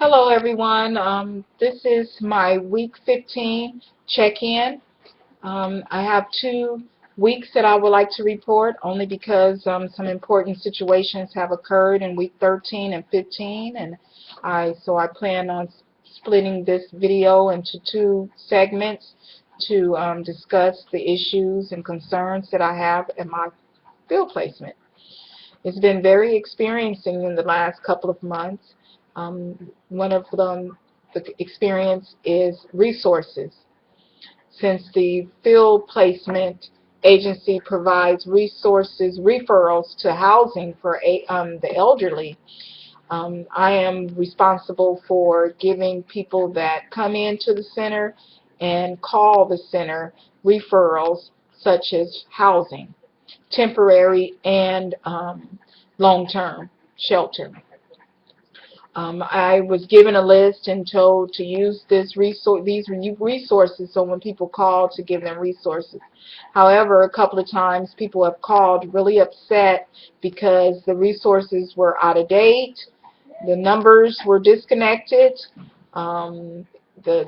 Hello everyone. This is my week 15 check-in. I have 2 weeks that I would like to report only because some important situations have occurred in week 13 and 15, and I plan on splitting this video into 2 segments to discuss the issues and concerns that I have in my field placement. It's been very experiencing in the last couple of months. One of them, the experience is resources. Since the field placement agency provides resources, referrals to housing for the elderly, I am responsible for giving people that come into the center and call the center referrals such as housing, temporary and long-term shelter. I was given a list and told to use these resources so when people call to give them resources. However, a couple of times people have called really upset because the resources were out of date, the numbers were disconnected, um, the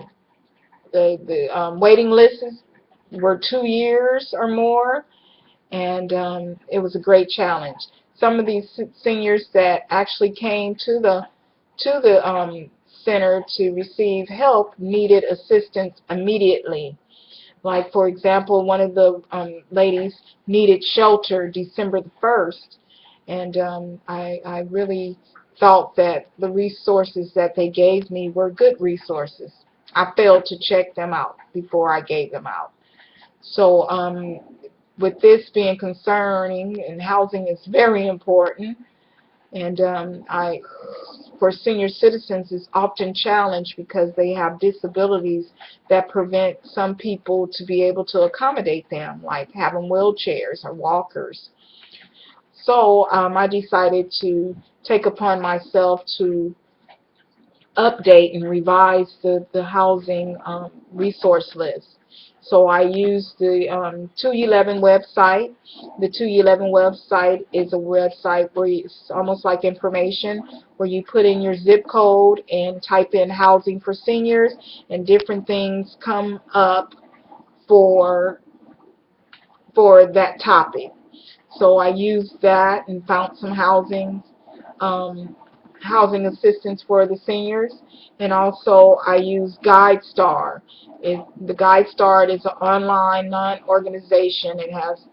waiting lists were 2 years or more, and it was a great challenge. Some of these seniors that actually came to the center to receive help needed assistance immediately. Like, for example, one of the ladies needed shelter December the 1st, and I really thought that the resources that they gave me were good resources. I failed to check them out before I gave them out. So with this being concerning, and housing is very important, and for senior citizens is often challenged because they have disabilities that prevent some people to be able to accommodate them, like having wheelchairs or walkers. So I decided to take upon myself to update and revise the housing resource list. So I use the 211 website. The 211 website is a website where it's almost like information, where you put in your zip code and type in housing for seniors, and different things come up for that topic. So I used that and found some um, housing assistance for the seniors, and also I use GuideStar. The GuideStar is an online non-organization. It has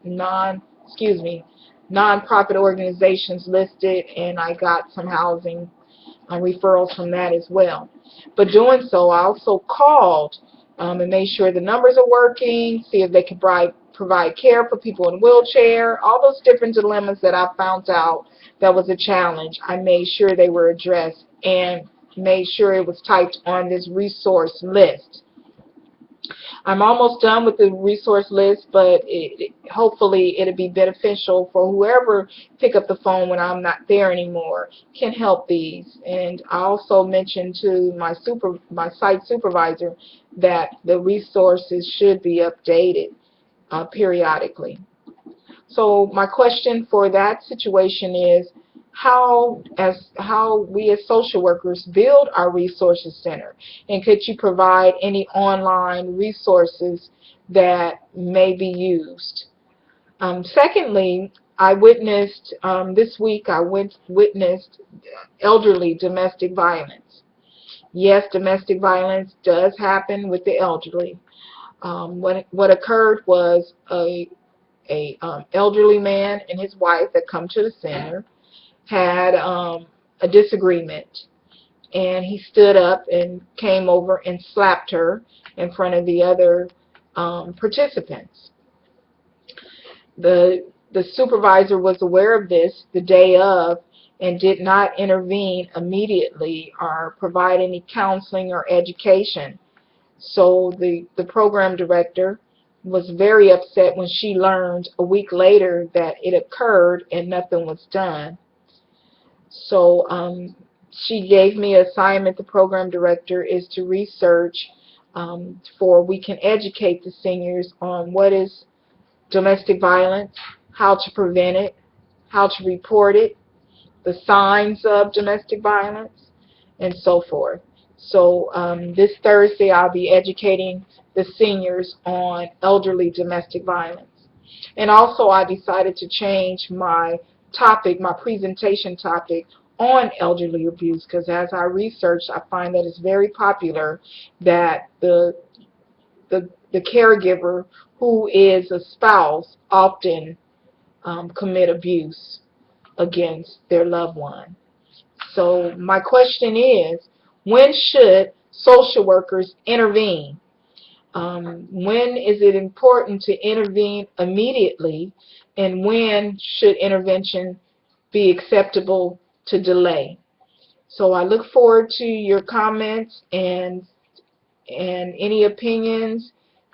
non-profit organizations listed, and I got some housing referrals from that as well. But doing so, I also called and made sure the numbers are working, see if they can provide care for people in wheelchair, all those different dilemmas that I found out that was a challenge. I made sure they were addressed and made sure it was typed on this resource list. I'm almost done with the resource list, but hopefully it'll be beneficial for whoever pick up the phone when I'm not there anymore, can help these. And I also mentioned to my site supervisor that the resources should be updated periodically. So my question for that situation is, how we as social workers build our resources center, and could you provide any online resources that may be used? Secondly, I witnessed this week witnessed elderly domestic violence. Yes, domestic violence does happen with the elderly. What occurred was a elderly man and his wife that come to the center had a disagreement, and he stood up and came over and slapped her in front of the other participants. The supervisor was aware of this the day of and did not intervene immediately or provide any counseling or education. So the program director was very upset when she learned a week later that it occurred and nothing was done. So she gave me an assignment. The program director is to research for we can educate the seniors on what is domestic violence, how to prevent it, how to report it, the signs of domestic violence, and so forth. So this Thursday I'll be educating the seniors on elderly domestic violence. And also I decided to change my topic, my presentation topic on elderly abuse, because as I researched, I find that it's very popular that the caregiver who is a spouse often commit abuse against their loved one. So my question is, when should social workers intervene? When is it important to intervene immediately, and when should intervention be acceptable to delay? So I look forward to your comments and any opinions.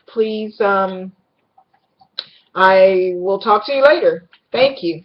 Please, I will talk to you later. Thank you.